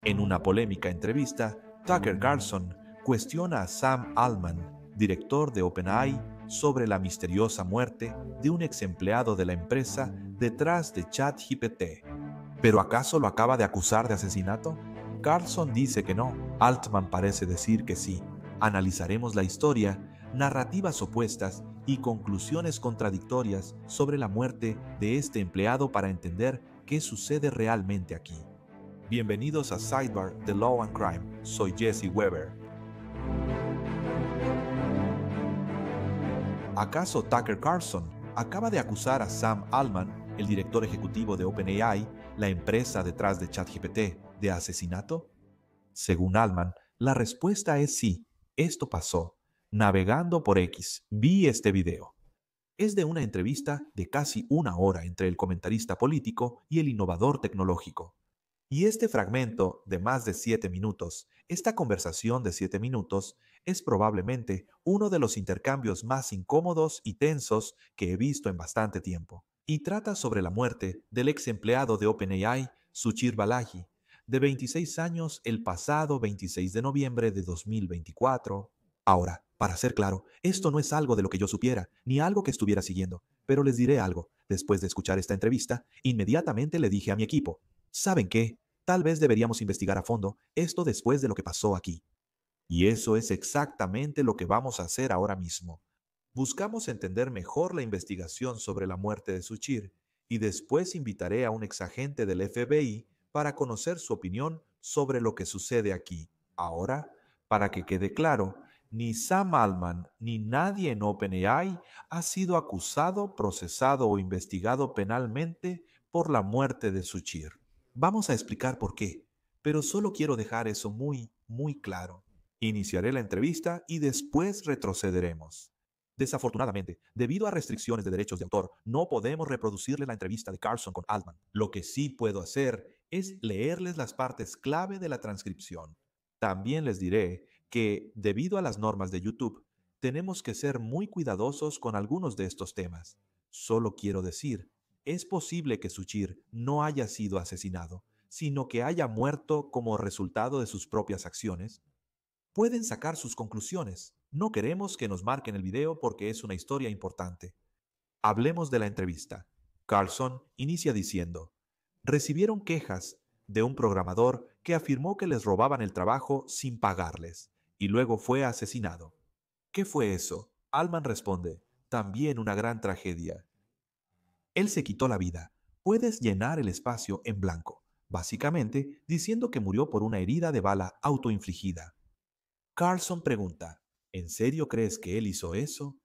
En una polémica entrevista, Tucker Carlson cuestiona a Sam Altman, director de OpenAI, sobre la misteriosa muerte de un ex empleado de la empresa detrás de ChatGPT. ¿Pero acaso lo acaba de acusar de asesinato? Carlson dice que no. Altman parece decir que sí. Analizaremos la historia, narrativas opuestas y conclusiones contradictorias sobre la muerte de este empleado para entender qué sucede realmente aquí. Bienvenidos a Sidebar de Law and Crime. Soy Jesse Weber. ¿Acaso Tucker Carlson acaba de acusar a Sam Altman, el director ejecutivo de OpenAI, la empresa detrás de ChatGPT, de asesinato? Según Altman, la respuesta es sí. Esto pasó. Navegando por X, vi este video. Es de una entrevista de casi una hora entre el comentarista político y el innovador tecnológico. Y este fragmento de más de 7 minutos, esta conversación de 7 minutos, es probablemente uno de los intercambios más incómodos y tensos que he visto en bastante tiempo. Y trata sobre la muerte del ex empleado de OpenAI, Suchir Balaji, de 26 años el pasado 26 de noviembre de 2024. Ahora, para ser claro, esto no es algo de lo que yo supiera, ni algo que estuviera siguiendo, pero les diré algo. Después de escuchar esta entrevista, inmediatamente le dije a mi equipo, ¿saben qué? Tal vez deberíamos investigar a fondo esto después de lo que pasó aquí. Y eso es exactamente lo que vamos a hacer ahora mismo. Buscamos entender mejor la investigación sobre la muerte de Suchir y después invitaré a un exagente del FBI para conocer su opinión sobre lo que sucede aquí. Ahora, para que quede claro, ni Sam Altman ni nadie en OpenAI ha sido acusado, procesado o investigado penalmente por la muerte de Suchir. Vamos a explicar por qué, pero solo quiero dejar eso muy claro. Iniciaré la entrevista y después retrocederemos. Desafortunadamente, debido a restricciones de derechos de autor, no podemos reproducirle la entrevista de Carlson con Altman. Lo que sí puedo hacer es leerles las partes clave de la transcripción. También les diré que, debido a las normas de YouTube, tenemos que ser muy cuidadosos con algunos de estos temas. Solo quiero decir, es posible que Suchir no haya sido asesinado, sino que haya muerto como resultado de sus propias acciones. Pueden sacar sus conclusiones. No queremos que nos marquen el video porque es una historia importante. Hablemos de la entrevista. Carlson inicia diciendo, recibieron quejas de un programador que afirmó que les robaban el trabajo sin pagarles y luego fue asesinado. ¿Qué fue eso? Altman responde, también una gran tragedia. Él se quitó la vida. Puedes llenar el espacio en blanco, básicamente diciendo que murió por una herida de bala autoinfligida. Carlson pregunta, ¿en serio crees que él hizo eso?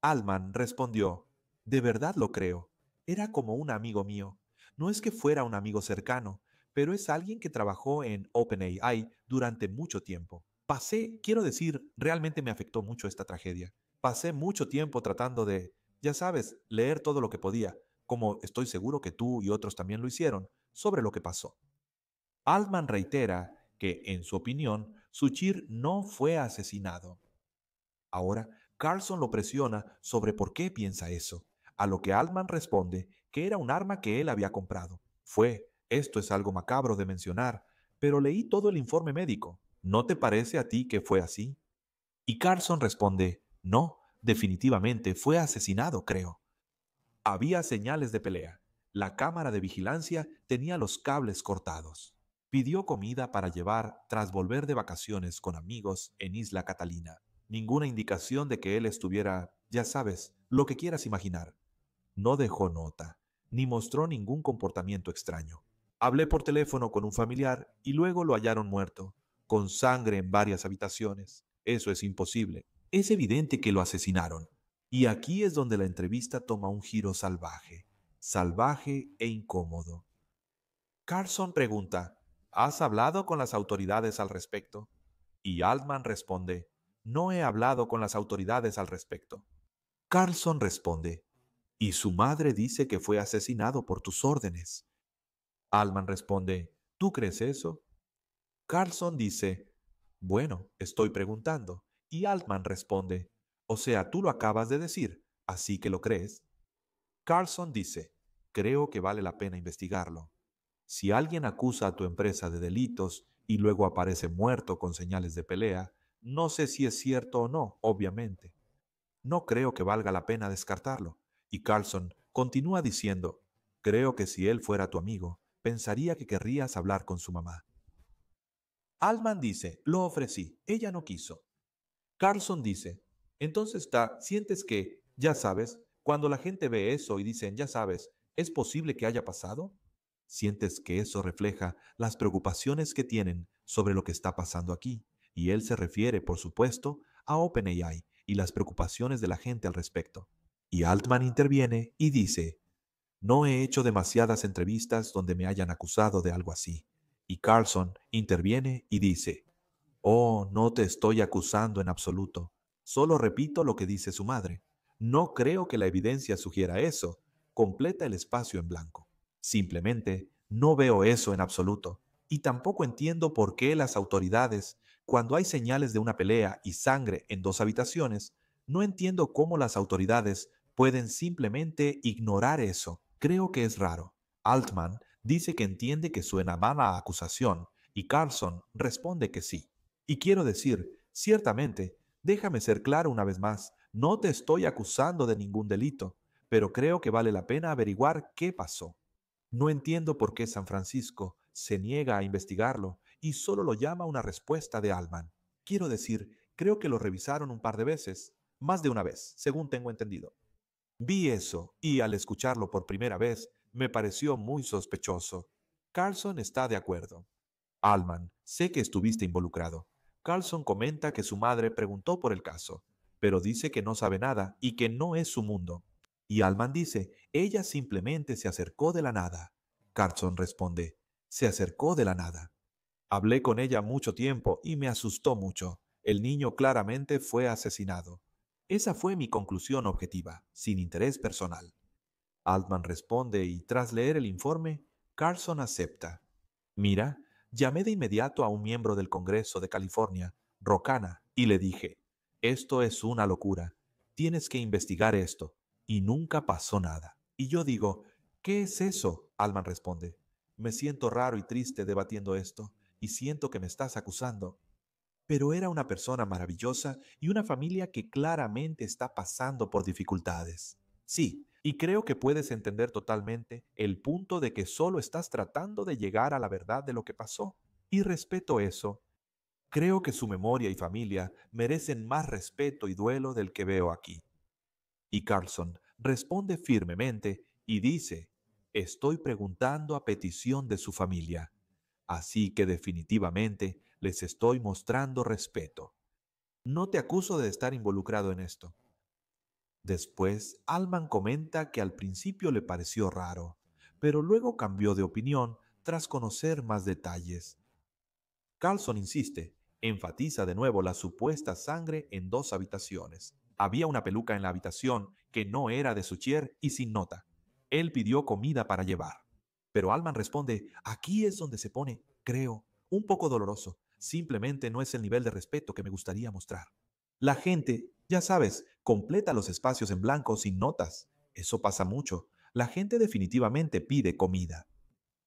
Altman respondió, de verdad lo creo. Era como un amigo mío. No es que fuera un amigo cercano, pero es alguien que trabajó en OpenAI durante mucho tiempo. Quiero decir, realmente me afectó mucho esta tragedia. Pasé mucho tiempo tratando de, ya sabes, leer todo lo que podía, como estoy seguro que tú y otros también lo hicieron, sobre lo que pasó. Altman reitera que, en su opinión, Suchir no fue asesinado. Ahora, Carlson lo presiona sobre por qué piensa eso, a lo que Altman responde que era un arma que él había comprado. Esto es algo macabro de mencionar, pero leí todo el informe médico. ¿No te parece a ti que fue así? Y Carlson responde, no, definitivamente fue asesinado, creo. Había señales de pelea. La cámara de vigilancia tenía los cables cortados. Pidió comida para llevar tras volver de vacaciones con amigos en Isla Catalina. Ninguna indicación de que él estuviera, ya sabes, lo que quieras imaginar. No dejó nota, ni mostró ningún comportamiento extraño. Hablé por teléfono con un familiar y luego lo hallaron muerto, con sangre en varias habitaciones. Eso es imposible. Es evidente que lo asesinaron. Y aquí es donde la entrevista toma un giro salvaje e incómodo. Carlson pregunta, ¿has hablado con las autoridades al respecto? Y Altman responde, no he hablado con las autoridades al respecto. Carlson responde, y su madre dice que fue asesinado por tus órdenes. Altman responde, ¿tú crees eso? Carlson dice, bueno, estoy preguntando. Y Altman responde, o sea, tú lo acabas de decir, así que lo crees. Carlson dice, creo que vale la pena investigarlo. Si alguien acusa a tu empresa de delitos y luego aparece muerto con señales de pelea, no sé si es cierto o no, obviamente. No creo que valga la pena descartarlo. Y Carlson continúa diciendo, creo que si él fuera tu amigo, pensaría que querrías hablar con su mamá. Altman dice, lo ofrecí, ella no quiso. Carlson dice, entonces sientes que, ya sabes, cuando la gente ve eso y dicen, ya sabes, ¿es posible que haya pasado? Sientes que eso refleja las preocupaciones que tienen sobre lo que está pasando aquí. Y él se refiere, por supuesto, a OpenAI y las preocupaciones de la gente al respecto. Y Altman interviene y dice, no he hecho demasiadas entrevistas donde me hayan acusado de algo así. Y Carlson interviene y dice, oh, no te estoy acusando en absoluto. Solo repito lo que dice su madre. No creo que la evidencia sugiera eso. Completa el espacio en blanco. Simplemente no veo eso en absoluto. Y tampoco entiendo por qué las autoridades, cuando hay señales de una pelea y sangre en dos habitaciones, no entiendo cómo las autoridades pueden simplemente ignorar eso. Creo que es raro. Altman dice que entiende que suena mala acusación y Carlson responde que sí. Y quiero decir, ciertamente, déjame ser claro una vez más, no te estoy acusando de ningún delito, pero creo que vale la pena averiguar qué pasó. No entiendo por qué San Francisco se niega a investigarlo y solo lo llama una respuesta de Altman. Quiero decir, creo que lo revisaron un par de veces, más de una vez, según tengo entendido. Vi eso y al escucharlo por primera vez me pareció muy sospechoso. Carlson está de acuerdo. Altman, sé que estuviste involucrado. Carlson comenta que su madre preguntó por el caso, pero dice que no sabe nada y que no es su mundo. Y Altman dice, ella simplemente se acercó de la nada. Carlson responde, se acercó de la nada. Hablé con ella mucho tiempo y me asustó mucho. El niño claramente fue asesinado. Esa fue mi conclusión objetiva, sin interés personal. Altman responde y tras leer el informe, Carlson acepta. Mira, llamé de inmediato a un miembro del Congreso de California, Rocana, y le dije, esto es una locura, tienes que investigar esto. Y nunca pasó nada. Y yo digo, ¿qué es eso? Altman responde, me siento raro y triste debatiendo esto, y siento que me estás acusando. Pero era una persona maravillosa y una familia que claramente está pasando por dificultades. Sí, y creo que puedes entender totalmente el punto de que solo estás tratando de llegar a la verdad de lo que pasó. Y respeto eso. Creo que su memoria y familia merecen más respeto y duelo del que veo aquí. Y Carlson responde firmemente y dice, estoy preguntando a petición de su familia. Así que definitivamente les estoy mostrando respeto. No te acuso de estar involucrado en esto. Después, Altman comenta que al principio le pareció raro, pero luego cambió de opinión tras conocer más detalles. Carlson insiste, enfatiza de nuevo la supuesta sangre en dos habitaciones. Había una peluca en la habitación que no era de Suchier y sin nota. Él pidió comida para llevar. Pero Altman responde, aquí es donde se pone, creo, un poco doloroso. Simplemente no es el nivel de respeto que me gustaría mostrar. La gente, ya sabes, completa los espacios en blanco sin notas. Eso pasa mucho. La gente definitivamente pide comida.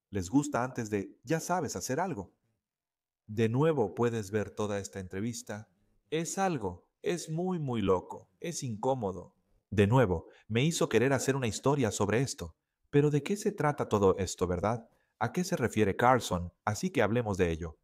Les gusta antes de, ya sabes, hacer algo. De nuevo puedes ver toda esta entrevista. Es muy loco, es incómodo. De nuevo, me hizo querer hacer una historia sobre esto. Pero ¿de qué se trata todo esto, verdad? ¿A qué se refiere Carlson? Así que hablemos de ello.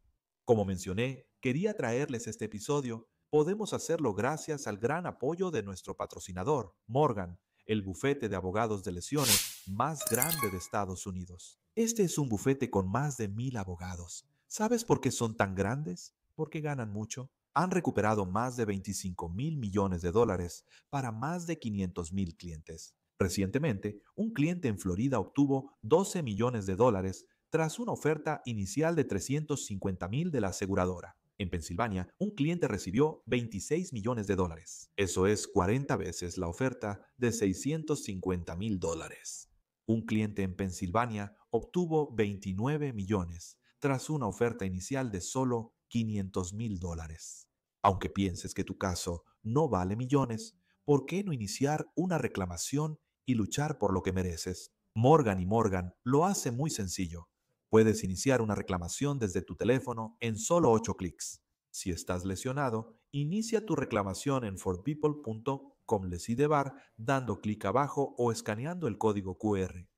Como mencioné, quería traerles este episodio. Podemos hacerlo gracias al gran apoyo de nuestro patrocinador, Morgan, el bufete de abogados de lesiones más grande de Estados Unidos. Este es un bufete con más de 1,000 abogados. ¿Sabes por qué son tan grandes? Porque ganan mucho. Han recuperado más de 25 mil millones de dólares para más de 500 mil clientes. Recientemente, un cliente en Florida obtuvo 12 millones de dólares tras una oferta inicial de 350,000 de la aseguradora. En Pensilvania, un cliente recibió 26 millones de dólares. Eso es 40 veces la oferta de 650,000 dólares. Un cliente en Pensilvania obtuvo 29 millones tras una oferta inicial de solo 500,000 dólares. Aunque pienses que tu caso no vale millones, ¿por qué no iniciar una reclamación y luchar por lo que mereces? Morgan y Morgan lo hace muy sencillo. Puedes iniciar una reclamación desde tu teléfono en solo 8 clics. Si estás lesionado, inicia tu reclamación en forpeople.com/bar dando clic abajo o escaneando el código QR.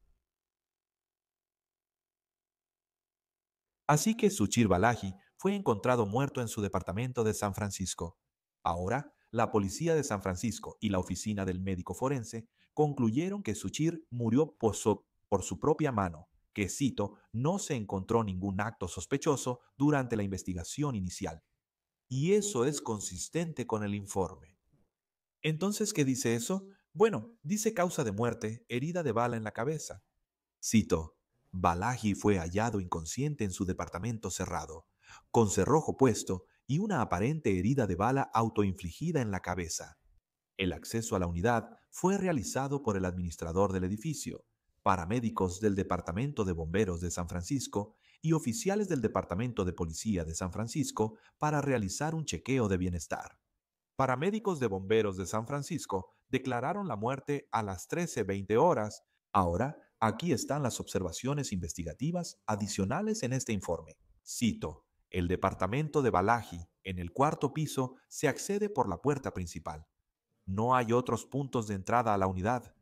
Así que Suchir Balaji fue encontrado muerto en su departamento de San Francisco. Ahora, la policía de San Francisco y la oficina del médico forense concluyeron que Suchir murió por su propia mano, que, cito, no se encontró ningún acto sospechoso durante la investigación inicial. Y eso es consistente con el informe. Entonces, ¿qué dice eso? Bueno, dice causa de muerte, herida de bala en la cabeza. Cito, Balaji fue hallado inconsciente en su departamento cerrado, con cerrojo puesto y una aparente herida de bala autoinfligida en la cabeza. El acceso a la unidad fue realizado por el administrador del edificio, paramédicos del Departamento de Bomberos de San Francisco y oficiales del Departamento de Policía de San Francisco para realizar un chequeo de bienestar. Paramédicos de Bomberos de San Francisco declararon la muerte a las 13:20 horas. Ahora, aquí están las observaciones investigativas adicionales en este informe. Cito, el departamento de Balaji, en el cuarto piso, se accede por la puerta principal. No hay otros puntos de entrada a la unidad.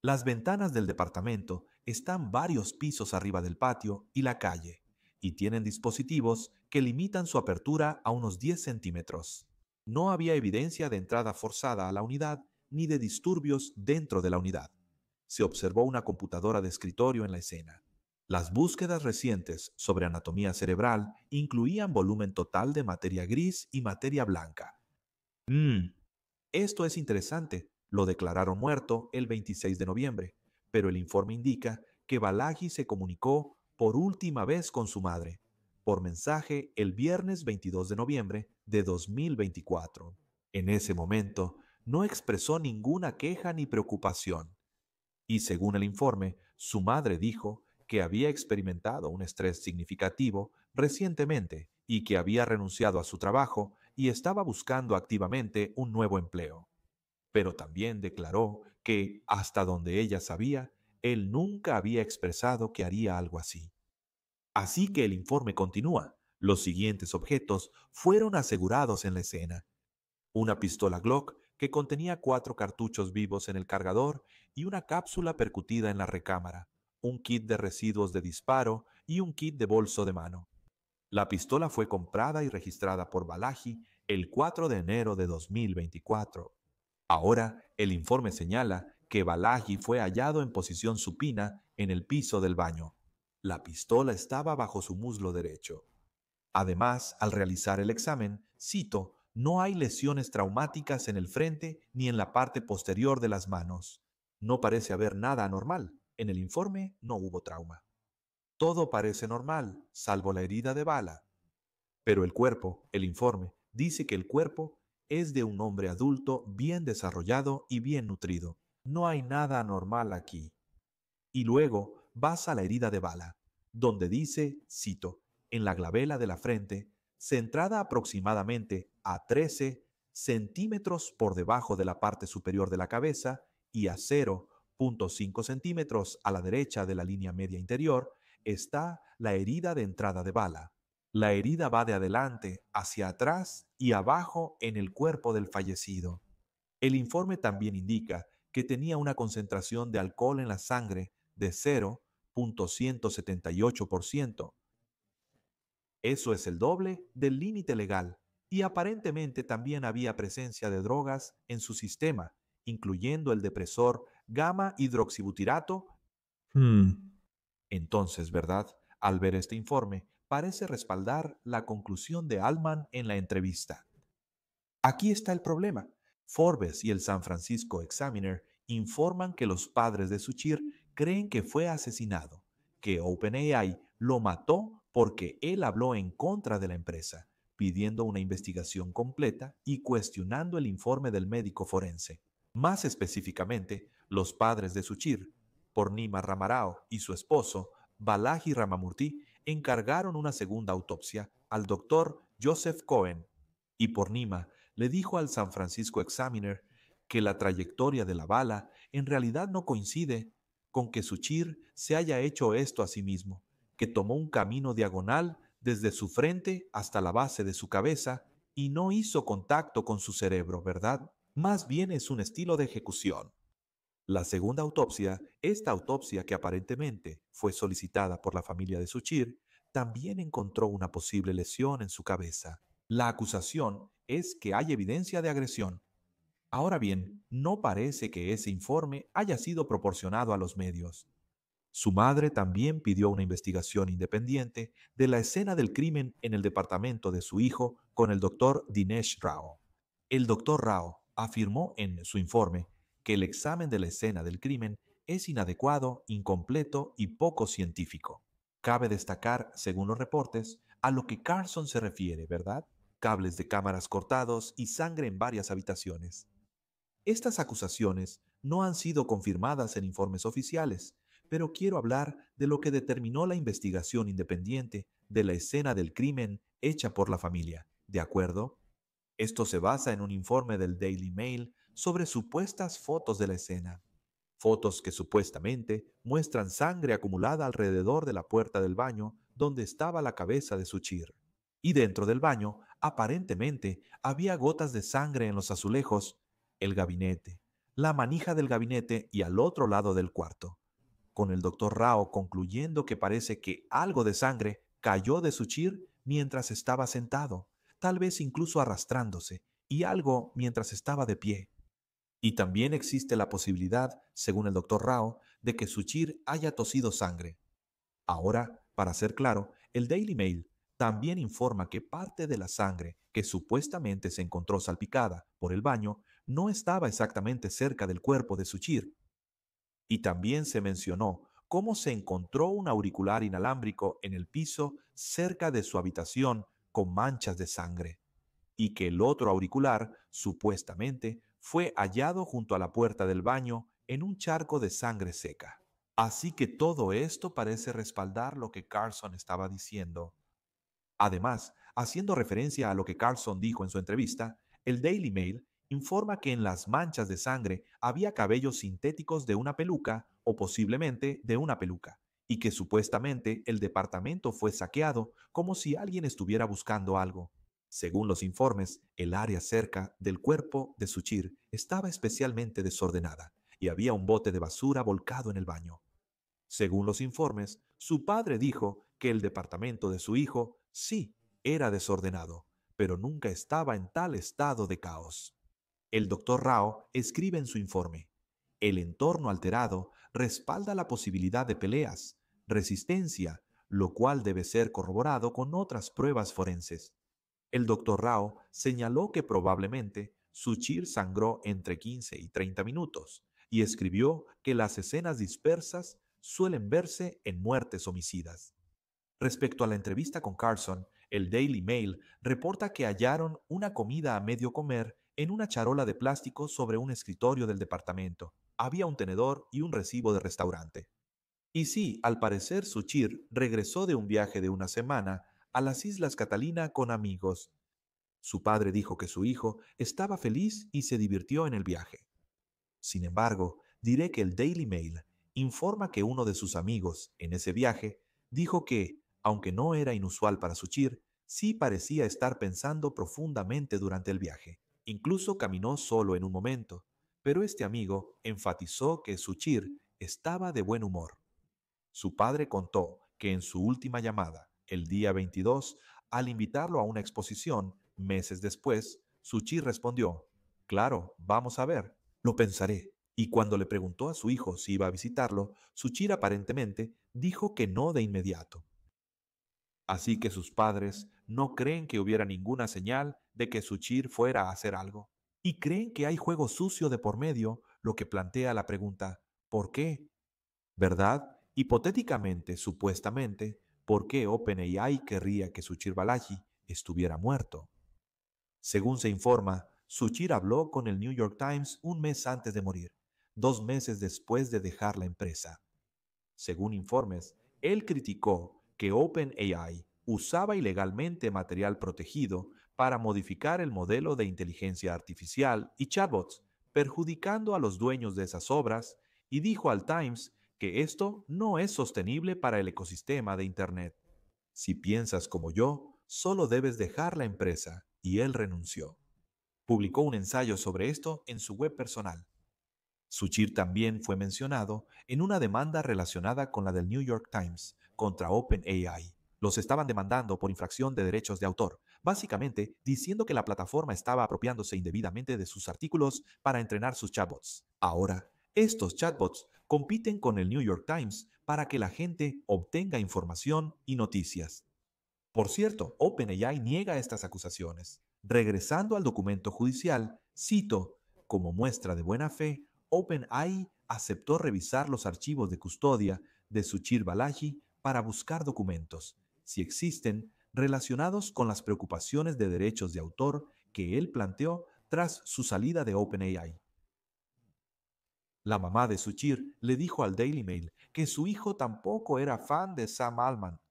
Las ventanas del departamento están varios pisos arriba del patio y la calle, y tienen dispositivos que limitan su apertura a unos 10 centímetros. No había evidencia de entrada forzada a la unidad ni de disturbios dentro de la unidad. Se observó una computadora de escritorio en la escena. Las búsquedas recientes sobre anatomía cerebral incluían volumen total de materia gris y materia blanca. Esto es interesante, lo declararon muerto el 26 de noviembre, pero el informe indica que Balaji se comunicó por última vez con su madre, por mensaje el viernes 22 de noviembre de 2024. En ese momento, no expresó ninguna queja ni preocupación. Y según el informe, su madre dijo que había experimentado un estrés significativo recientemente y que había renunciado a su trabajo y estaba buscando activamente un nuevo empleo. Pero también declaró que, hasta donde ella sabía, él nunca había expresado que haría algo así. Así que el informe continúa. Los siguientes objetos fueron asegurados en la escena: una pistola Glock que contenía 4 cartuchos vivos en el cargador y una cápsula percutida en la recámara, un kit de residuos de disparo y un kit de bolso de mano. La pistola fue comprada y registrada por Balaji el 4 de enero de 2024. Ahora, el informe señala que Balaji fue hallado en posición supina en el piso del baño. La pistola estaba bajo su muslo derecho. Además, al realizar el examen, cito, no hay lesiones traumáticas en el frente ni en la parte posterior de las manos. No parece haber nada anormal. En el informe no hubo trauma. Todo parece normal, salvo la herida de bala. Pero el cuerpo, el informe, dice que el cuerpo es de un hombre adulto bien desarrollado y bien nutrido. No hay nada anormal aquí. Y luego vas a la herida de bala, donde dice, cito, en la glabela de la frente, centrada aproximadamente a 13 centímetros por debajo de la parte superior de la cabeza y a 0,5 centímetros a la derecha de la línea media interior, está la herida de entrada de bala. La herida va de adelante hacia atrás y abajo en el cuerpo del fallecido. El informe también indica que tenía una concentración de alcohol en la sangre de 0,178%. Eso es el doble del límite legal y aparentemente también había presencia de drogas en su sistema, incluyendo el depresor gamma hidroxibutirato. Entonces, ¿verdad? Al ver este informe, parece respaldar la conclusión de Allman en la entrevista. Aquí está el problema. Forbes y el San Francisco Examiner informan que los padres de Suchir creen que fue asesinado, que OpenAI lo mató porque él habló en contra de la empresa, pidiendo una investigación completa y cuestionando el informe del médico forense. Más específicamente, los padres de Suchir, Purnima Ramarao y su esposo, Balaji Ramamurthy, encargaron una segunda autopsia al doctor Joseph Cohen, y Purnima le dijo al San Francisco Examiner que la trayectoria de la bala en realidad no coincide con que Suchir se haya hecho esto a sí mismo, que tomó un camino diagonal desde su frente hasta la base de su cabeza y no hizo contacto con su cerebro, ¿verdad? Más bien es un estilo de ejecución. La segunda autopsia, esta autopsia que aparentemente fue solicitada por la familia de Suchir, también encontró una posible lesión en su cabeza. La acusación es que hay evidencia de agresión. Ahora bien, no parece que ese informe haya sido proporcionado a los medios. Su madre también pidió una investigación independiente de la escena del crimen en el departamento de su hijo con el doctor Dinesh Rao. El doctor Rao afirmó en su informe que el examen de la escena del crimen es inadecuado, incompleto y poco científico. Cabe destacar, según los reportes, a lo que Carson se refiere, ¿verdad? Cables de cámaras cortados y sangre en varias habitaciones. Estas acusaciones no han sido confirmadas en informes oficiales, pero quiero hablar de lo que determinó la investigación independiente de la escena del crimen hecha por la familia. ¿De acuerdo? Esto se basa en un informe del Daily Mail sobre supuestas fotos de la escena. Fotos que supuestamente muestran sangre acumulada alrededor de la puerta del baño donde estaba la cabeza de Suchir. Y dentro del baño, aparentemente, había gotas de sangre en los azulejos, el gabinete, la manija del gabinete y al otro lado del cuarto, con el doctor Rao concluyendo que parece que algo de sangre cayó de Suchir mientras estaba sentado, tal vez incluso arrastrándose, y algo mientras estaba de pie. Y también existe la posibilidad, según el doctor Rao, de que Suchir haya tosido sangre. Ahora, para ser claro, el Daily Mail también informa que parte de la sangre que supuestamente se encontró salpicada por el baño no estaba exactamente cerca del cuerpo de Suchir. Y también se mencionó cómo se encontró un auricular inalámbrico en el piso cerca de su habitación con manchas de sangre, y que el otro auricular, supuestamente, fue hallado junto a la puerta del baño en un charco de sangre seca. Así que todo esto parece respaldar lo que Carson estaba diciendo. Además, haciendo referencia a lo que Carson dijo en su entrevista, el Daily Mail informa que en las manchas de sangre había cabellos sintéticos de una peluca o posiblemente de una peluca, y que supuestamente el departamento fue saqueado como si alguien estuviera buscando algo. Según los informes, el área cerca del cuerpo de Suchir estaba especialmente desordenada y había un bote de basura volcado en el baño. Según los informes, su padre dijo que el departamento de su hijo sí era desordenado, pero nunca estaba en tal estado de caos. El doctor Rao escribe en su informe: el entorno alterado respalda la posibilidad de peleas, resistencia, lo cual debe ser corroborado con otras pruebas forenses. El doctor Rao señaló que probablemente Suchir sangró entre 15 y 30 minutos y escribió que las escenas dispersas suelen verse en muertes homicidas. Respecto a la entrevista con Carson, el Daily Mail reporta que hallaron una comida a medio comer en una charola de plástico sobre un escritorio del departamento. Había un tenedor y un recibo de restaurante. Y sí, al parecer Suchir regresó de un viaje de una semana a las Islas Catalina con amigos. Su padre dijo que su hijo estaba feliz y se divirtió en el viaje. Sin embargo, diré que el Daily Mail informa que uno de sus amigos en ese viaje dijo que, aunque no era inusual para Suchir, sí parecía estar pensando profundamente durante el viaje. Incluso caminó solo en un momento, pero este amigo enfatizó que Suchir estaba de buen humor. Su padre contó que en su última llamada, el día 22, al invitarlo a una exposición, meses después, Suchir respondió: claro, vamos a ver, lo pensaré. Y cuando le preguntó a su hijo si iba a visitarlo, Suchir aparentemente dijo que no de inmediato. Así que sus padres no creen que hubiera ninguna señal de que Suchir fuera a hacer algo. Y creen que hay juego sucio de por medio, lo que plantea la pregunta: ¿por qué? ¿Verdad? Hipotéticamente, supuestamente, ¿por qué OpenAI querría que Suchir Balaji estuviera muerto? Según se informa, Suchir habló con el New York Times un mes antes de morir, 2 meses después de dejar la empresa. Según informes, él criticó que OpenAI usaba ilegalmente material protegido para modificar el modelo de inteligencia artificial y chatbots, perjudicando a los dueños de esas obras, y dijo al Times que esto no es sostenible para el ecosistema de Internet. Si piensas como yo, solo debes dejar la empresa, y él renunció. Publicó un ensayo sobre esto en su web personal. Suchir también fue mencionado en una demanda relacionada con la del New York Times contra OpenAI. Los estaban demandando por infracción de derechos de autor, básicamente diciendo que la plataforma estaba apropiándose indebidamente de sus artículos para entrenar sus chatbots. Ahora, estos chatbots compiten con el New York Times para que la gente obtenga información y noticias. Por cierto, OpenAI niega estas acusaciones. Regresando al documento judicial, cito, como muestra de buena fe, OpenAI aceptó revisar los archivos de custodia de Suchir Balaji para buscar documentos, si existen, relacionados con las preocupaciones de derechos de autor que él planteó tras su salida de OpenAI. La mamá de Suchir le dijo al Daily Mail que su hijo tampoco era fan de Sam Altman.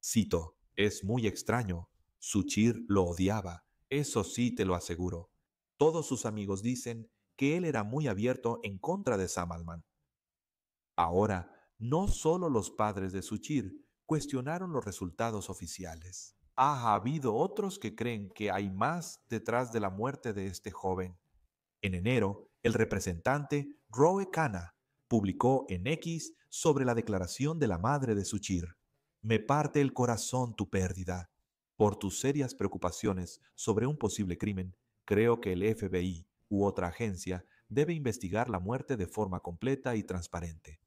Cito, es muy extraño. Suchir lo odiaba, eso sí te lo aseguro. Todos sus amigos dicen que él era muy abierto en contra de Sam Altman. Ahora, no solo los padres de Suchir cuestionaron los resultados oficiales. Ha habido otros que creen que hay más detrás de la muerte de este joven. En enero, el representante Roe Khanna publicó en X sobre la declaración de la madre de Suchir. Me parte el corazón tu pérdida. Por tus serias preocupaciones sobre un posible crimen, creo que el FBI u otra agencia debe investigar la muerte de forma completa y transparente.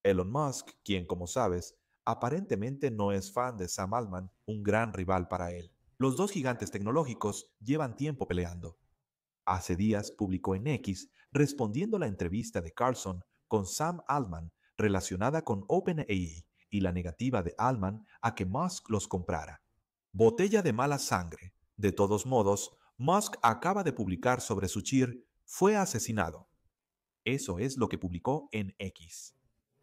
Elon Musk, quien, como sabes, aparentemente no es fan de Sam Altman, un gran rival para él. Los dos gigantes tecnológicos llevan tiempo peleando. Hace días publicó en X respondiendo a la entrevista de Carlson con Sam Altman relacionada con OpenAI y la negativa de Altman a que Musk los comprara. Botella de mala sangre. De todos modos, Musk acaba de publicar sobre Suchir, fue asesinado. Eso es lo que publicó en X.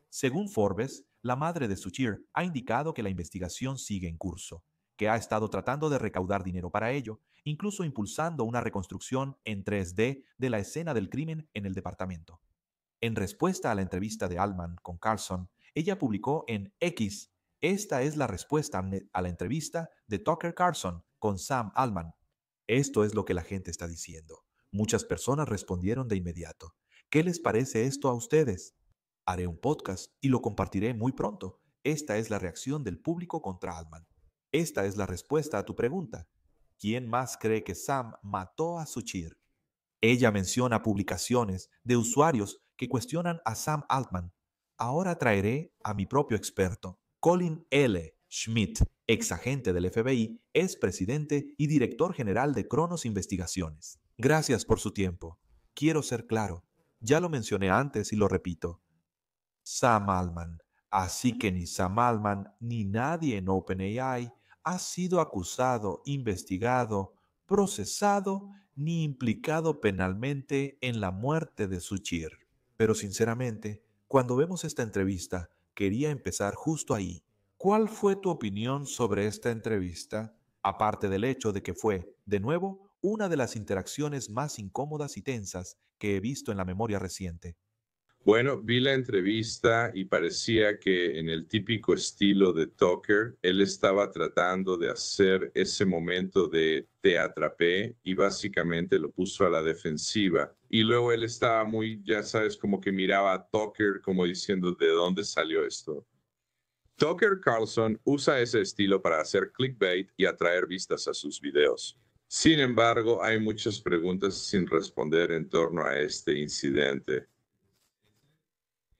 Según Forbes, la madre de Suchir ha indicado que la investigación sigue en curso, que ha estado tratando de recaudar dinero para ello, incluso impulsando una reconstrucción en 3D de la escena del crimen en el departamento. En respuesta a la entrevista de Altman con Carlson, ella publicó en X, esta es la respuesta a la entrevista de Tucker Carlson con Sam Altman. Esto es lo que la gente está diciendo. Muchas personas respondieron de inmediato. ¿Qué les parece esto a ustedes? Haré un podcast y lo compartiré muy pronto. Esta es la reacción del público contra Altman. Esta es la respuesta a tu pregunta. ¿Quién más cree que Sam mató a Suchir? Ella menciona publicaciones de usuarios que cuestionan a Sam Altman. Ahora traeré a mi propio experto. Colin L. Schmidt, ex agente del FBI, es presidente y director general de Cronos Investigaciones. Gracias por su tiempo. Quiero ser claro. Ya lo mencioné antes y lo repito. Sam Altman. Así que ni Sam Altman ni nadie en OpenAI ha sido acusado, investigado, procesado ni implicado penalmente en la muerte de Suchir. Pero sinceramente, cuando vemos esta entrevista, quería empezar justo ahí. ¿Cuál fue tu opinión sobre esta entrevista? Aparte del hecho de que fue, de nuevo, una de las interacciones más incómodas y tensas que he visto en la memoria reciente. Bueno, vi la entrevista y parecía que en el típico estilo de Tucker, él estaba tratando de hacer ese momento de te atrapé y básicamente lo puso a la defensiva. Y luego él estaba muy, ya sabes, como que miraba a Tucker como diciendo, ¿de dónde salió esto? Tucker Carlson usa ese estilo para hacer clickbait y atraer vistas a sus videos. Sin embargo, hay muchas preguntas sin responder en torno a este incidente.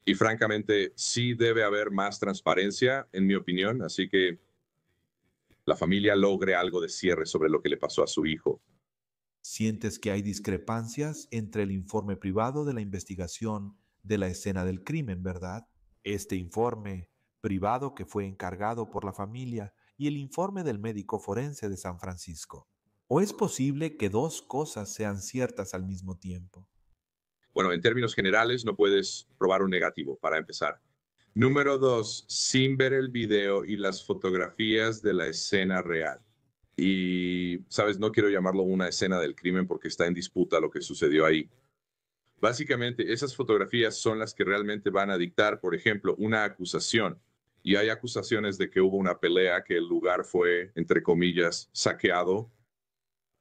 Y francamente, sí debe haber más transparencia, en mi opinión, así que la familia logre algo de cierre sobre lo que le pasó a su hijo. ¿Sientes que hay discrepancias entre el informe privado de la investigación de la escena del crimen, verdad? Este informe privado que fue encargado por la familia y el informe del médico forense de San Francisco. ¿O es posible que dos cosas sean ciertas al mismo tiempo? Bueno, en términos generales, no puedes probar un negativo, para empezar. Número dos, sin ver el video y las fotografías de la escena real. Y, sabes, no quiero llamarlo una escena del crimen porque está en disputa lo que sucedió ahí. Básicamente, esas fotografías son las que realmente van a dictar, por ejemplo, una acusación. Y hay acusaciones de que hubo una pelea, que el lugar fue, entre comillas, saqueado.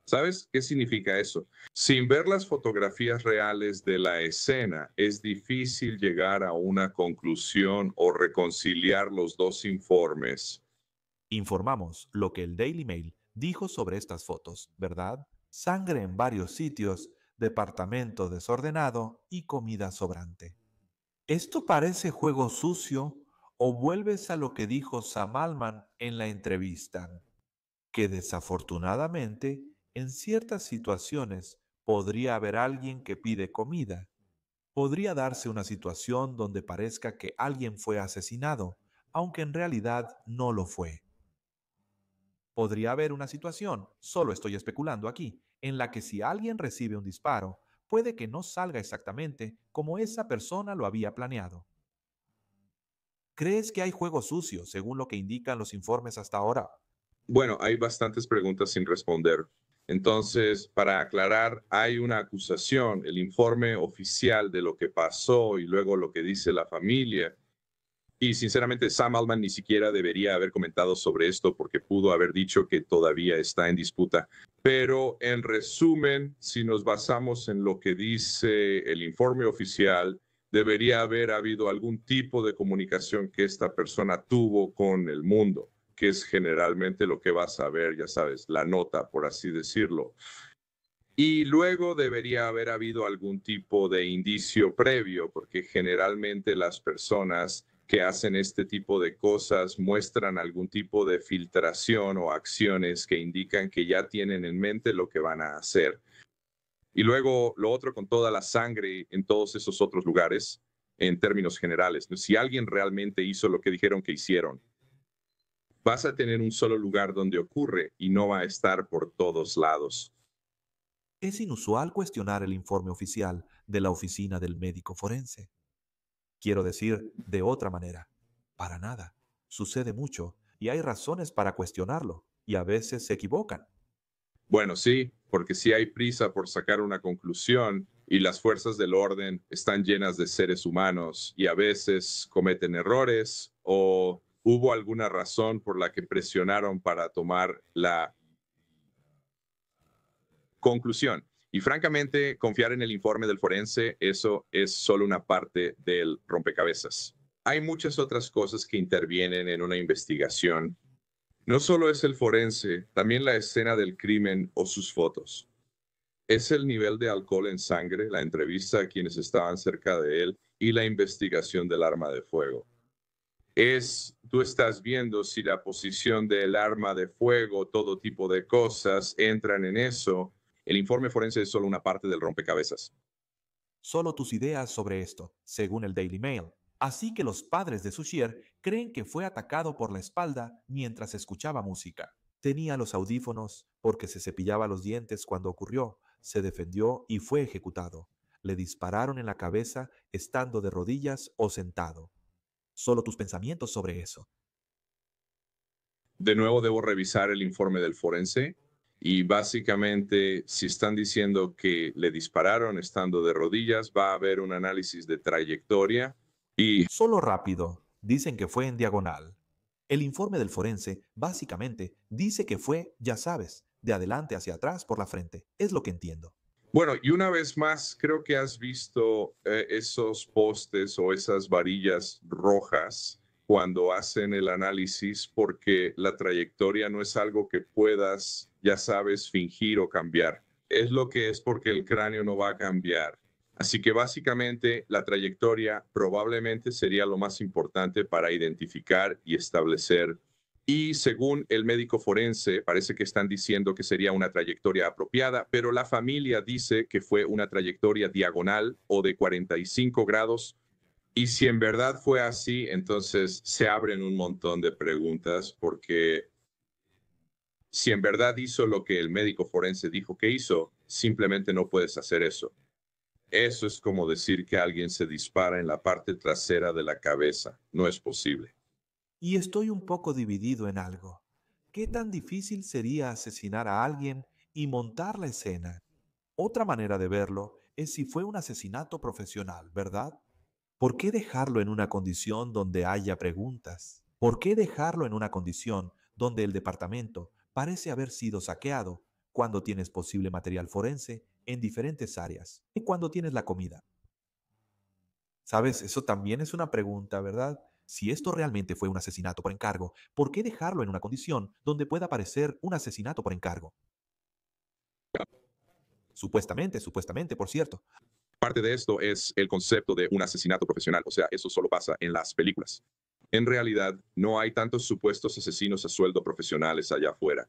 ¿Sabes qué significa eso? Sin ver las fotografías reales de la escena, es difícil llegar a una conclusión o reconciliar los dos informes. Informamos lo que el Daily Mail dijo sobre estas fotos, ¿verdad? Sangre en varios sitios, departamento desordenado y comida sobrante. ¿Esto parece juego sucio o vuelves a lo que dijo Sam Altman en la entrevista? Que desafortunadamente, en ciertas situaciones podría haber alguien que pide comida. Podría darse una situación donde parezca que alguien fue asesinado, aunque en realidad no lo fue. Podría haber una situación, solo estoy especulando aquí, en la que si alguien recibe un disparo, puede que no salga exactamente como esa persona lo había planeado. ¿Crees que hay juego sucio según lo que indican los informes hasta ahora? Bueno, hay bastantes preguntas sin responder. Entonces, para aclarar, hay una acusación, el informe oficial de lo que pasó y luego lo que dice la familia. Y sinceramente, Sam Altman ni siquiera debería haber comentado sobre esto porque pudo haber dicho que todavía está en disputa. Pero en resumen, si nos basamos en lo que dice el informe oficial, debería haber habido algún tipo de comunicación que esta persona tuvo con el mundo, que es generalmente lo que vas a ver, ya sabes, la nota, por así decirlo. Y luego debería haber habido algún tipo de indicio previo, porque generalmente las personas que hacen este tipo de cosas muestran algún tipo de filtración o acciones que indican que ya tienen en mente lo que van a hacer. Y luego lo otro con toda la sangre en todos esos otros lugares, en términos generales. Si alguien realmente hizo lo que dijeron que hicieron, vas a tener un solo lugar donde ocurre y no va a estar por todos lados. Es inusual cuestionar el informe oficial de la oficina del médico forense. Quiero decir, de otra manera, para nada. Sucede mucho y hay razones para cuestionarlo, y a veces se equivocan. Bueno, sí, porque si hay prisa por sacar una conclusión y las fuerzas del orden están llenas de seres humanos y a veces cometen errores o hubo alguna razón por la que presionaron para tomar la conclusión. Y francamente, confiar en el informe del forense, eso es solo una parte del rompecabezas. Hay muchas otras cosas que intervienen en una investigación. No solo es el forense, también la escena del crimen o sus fotos. Es el nivel de alcohol en sangre, la entrevista a quienes estaban cerca de él y la investigación del arma de fuego. Tú estás viendo si la posición del arma de fuego, todo tipo de cosas entran en eso. El informe forense es solo una parte del rompecabezas. Solo tus ideas sobre esto, según el Daily Mail. Así que los padres de Sushier creen que fue atacado por la espalda mientras escuchaba música. Tenía los audífonos porque se cepillaba los dientes cuando ocurrió, se defendió y fue ejecutado. Le dispararon en la cabeza estando de rodillas o sentado. Solo tus pensamientos sobre eso. De nuevo, debo revisar el informe del forense y básicamente, si están diciendo que le dispararon estando de rodillas, va a haber un análisis de trayectoria y Solo rápido, dicen que fue en diagonal. El informe del forense básicamente dice que fue, ya sabes, de adelante hacia atrás por la frente. Es lo que entiendo. bueno, y una vez más, creo que has visto esos postes o esas varillas rojas cuando hacen el análisis, porque la trayectoria no es algo que puedas, ya sabes, fingir o cambiar. Es lo que es porque el cráneo no va a cambiar. Así que básicamente la trayectoria probablemente sería lo más importante para identificar y establecer. Y según el médico forense, parece que están diciendo que sería una trayectoria apropiada, pero la familia dice que fue una trayectoria diagonal o de 45 grados. Y si en verdad fue así, entonces se abren un montón de preguntas, porque si en verdad hizo lo que el médico forense dijo que hizo, simplemente no puedes hacer eso. Eso es como decir que alguien se dispara en la parte trasera de la cabeza. No es posible. Y estoy un poco dividido en algo. ¿Qué tan difícil sería asesinar a alguien y montar la escena? Otra manera de verlo es si fue un asesinato profesional, ¿verdad? ¿Por qué dejarlo en una condición donde haya preguntas? ¿Por qué dejarlo en una condición donde el departamento parece haber sido saqueado cuando tienes posible material forense en diferentes áreas y cuando tienes la comida? ¿Sabes? Eso también es una pregunta, ¿verdad? Si esto realmente fue un asesinato por encargo, ¿por qué dejarlo en una condición donde pueda parecer un asesinato por encargo? Supuestamente, por cierto. Parte de esto es el concepto de un asesinato profesional, o sea, eso solo pasa en las películas. En realidad, no hay tantos supuestos asesinos a sueldo profesionales allá afuera.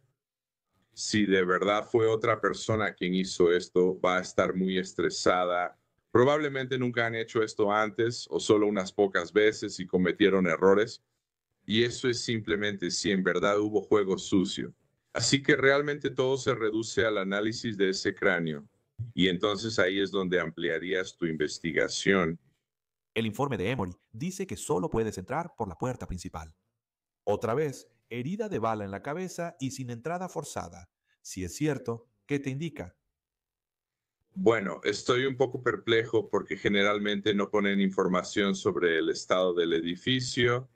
Si de verdad fue otra persona quien hizo esto, va a estar muy estresada. Probablemente nunca han hecho esto antes o solo unas pocas veces y cometieron errores. Y eso es simplemente si en verdad hubo juego sucio. Así que realmente todo se reduce al análisis de ese cráneo. Y entonces ahí es donde ampliarías tu investigación. El informe de Emory dice que solo puedes entrar por la puerta principal. Otra vez, herida de bala en la cabeza y sin entrada forzada. Si es cierto, ¿qué te indica? Bueno, estoy un poco perplejo porque generalmente no ponen información sobre el estado del edificio,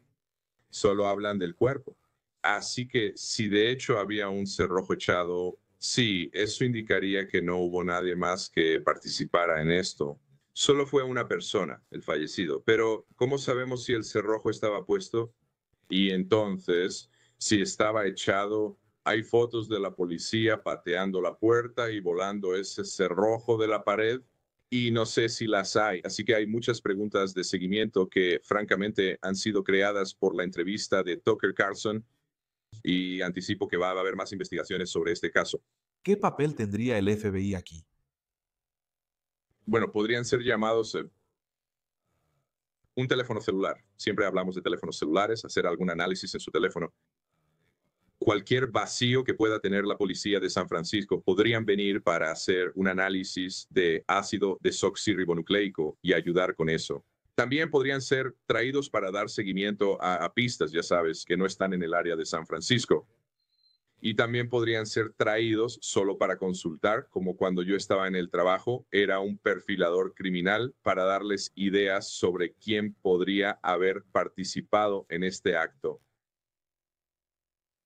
solo hablan del cuerpo. Así que si de hecho había un cerrojo echado, sí, eso indicaría que no hubo nadie más que participara en esto. Solo fue una persona, el fallecido. Pero, ¿cómo sabemos si el cerrojo estaba puesto? Y entonces, si estaba echado, hay fotos de la policía pateando la puerta y volando ese cerrojo de la pared. Y no sé si las hay. Así que hay muchas preguntas de seguimiento que francamente han sido creadas por la entrevista de Tucker Carlson y anticipo que va a haber más investigaciones sobre este caso. ¿Qué papel tendría el FBI aquí? Bueno, podrían ser llamados un teléfono celular. Siempre hablamos de teléfonos celulares, hacer algún análisis en su teléfono. Cualquier vacío que pueda tener la policía de San Francisco podrían venir para hacer un análisis de ácido desoxirribonucleico y ayudar con eso. También podrían ser traídos para dar seguimiento a pistas, ya sabes, que no están en el área de San Francisco. Y también podrían ser traídos solo para consultar, como cuando yo estaba en el trabajo, era un perfilador criminal para darles ideas sobre quién podría haber participado en este acto.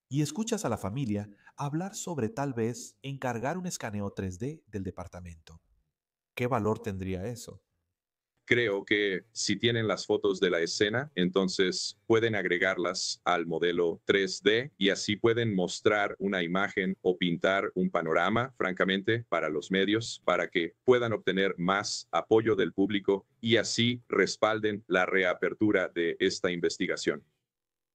Y escuchas a la familia hablar sobre tal vez encargar un escaneo 3D del departamento. ¿Qué valor tendría eso? Creo que si tienen las fotos de la escena, entonces pueden agregarlas al modelo 3D y así pueden mostrar una imagen o pintar un panorama, francamente, para los medios, para que puedan obtener más apoyo del público y así respalden la reapertura de esta investigación.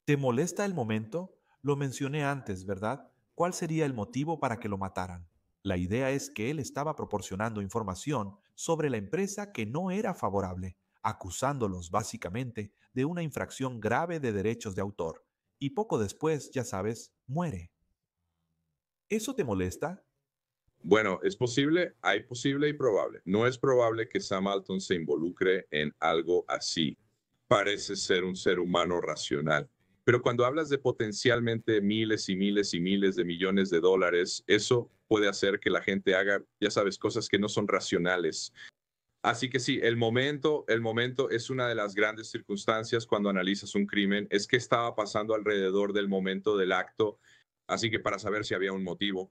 ¿Te molesta el momento? Lo mencioné antes, ¿verdad? ¿Cuál sería el motivo para que lo mataran? La idea es que él estaba proporcionando información sobre la empresa que no era favorable, acusándolos básicamente de una infracción grave de derechos de autor. Y poco después, ya sabes, muere. ¿Eso te molesta? Bueno, es posible, hay posible y probable. No es probable que Sam Alton se involucre en algo así. Parece ser un ser humano racional. Pero cuando hablas de potencialmente miles y miles y miles de millones de dólares, eso puede hacer que la gente haga, ya sabes, cosas que no son racionales. Así que sí, el momento es una de las grandes circunstancias cuando analizas un crimen, es qué estaba pasando alrededor del momento del acto. Así que para saber si había un motivo.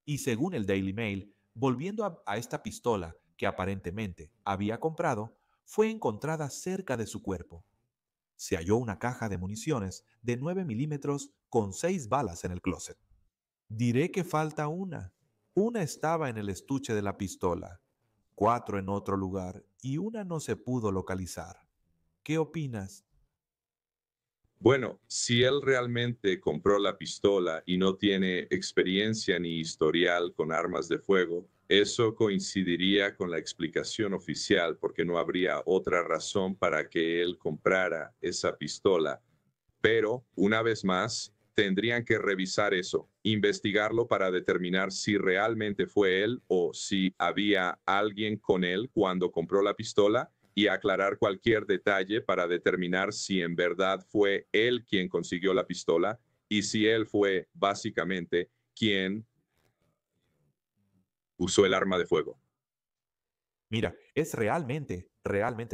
Y según el Daily Mail, volviendo a esta pistola que aparentemente había comprado, fue encontrada cerca de su cuerpo. Se halló una caja de municiones de 9 milímetros con 6 balas en el closet. Diré que falta una. Una estaba en el estuche de la pistola, 4 en otro lugar y una no se pudo localizar. ¿Qué opinas? Bueno, si él realmente compró la pistola y no tiene experiencia ni historial con armas de fuego, eso coincidiría con la explicación oficial porque no habría otra razón para que él comprara esa pistola. Pero, una vez más, tendrían que revisar eso, investigarlo para determinar si realmente fue él o si había alguien con él cuando compró la pistola y aclarar cualquier detalle para determinar si en verdad fue él quien consiguió la pistola y si él fue básicamente quien usó el arma de fuego. Mira, es realmente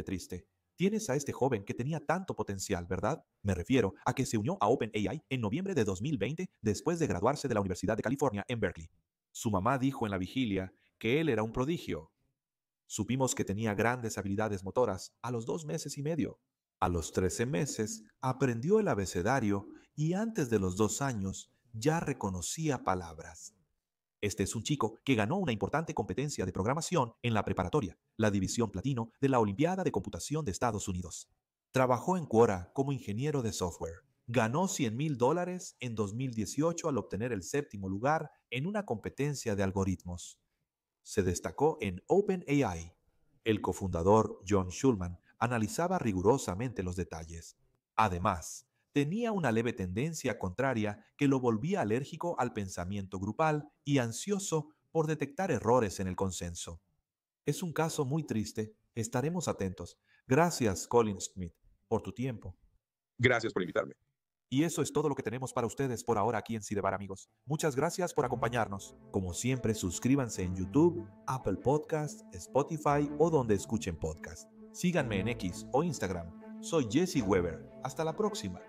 triste. Tienes a este joven que tenía tanto potencial, ¿verdad? Me refiero a que se unió a OpenAI en noviembre de 2020 después de graduarse de la Universidad de California en Berkeley. Su mamá dijo en la vigilia que él era un prodigio. Supimos que tenía grandes habilidades motoras a los 2 meses y medio. A los 13 meses aprendió el abecedario y antes de los 2 años ya reconocía palabras. Este es un chico que ganó una importante competencia de programación en la preparatoria, la división platino de la Olimpiada de Computación de Estados Unidos. Trabajó en Quora como ingeniero de software. Ganó $100,000 en 2018 al obtener el séptimo lugar en una competencia de algoritmos. Se destacó en OpenAI. El cofundador John Schulman analizaba rigurosamente los detalles. Además, tenía una leve tendencia contraria que lo volvía alérgico al pensamiento grupal y ansioso por detectar errores en el consenso. Es un caso muy triste. Estaremos atentos. Gracias, Colin Smith, por tu tiempo. Gracias por invitarme. Y eso es todo lo que tenemos para ustedes por ahora aquí en Cidebar, amigos. Muchas gracias por acompañarnos. Como siempre, suscríbanse en YouTube, Apple Podcasts, Spotify o donde escuchen podcast. Síganme en X o Instagram. Soy Jesse Weber. Hasta la próxima.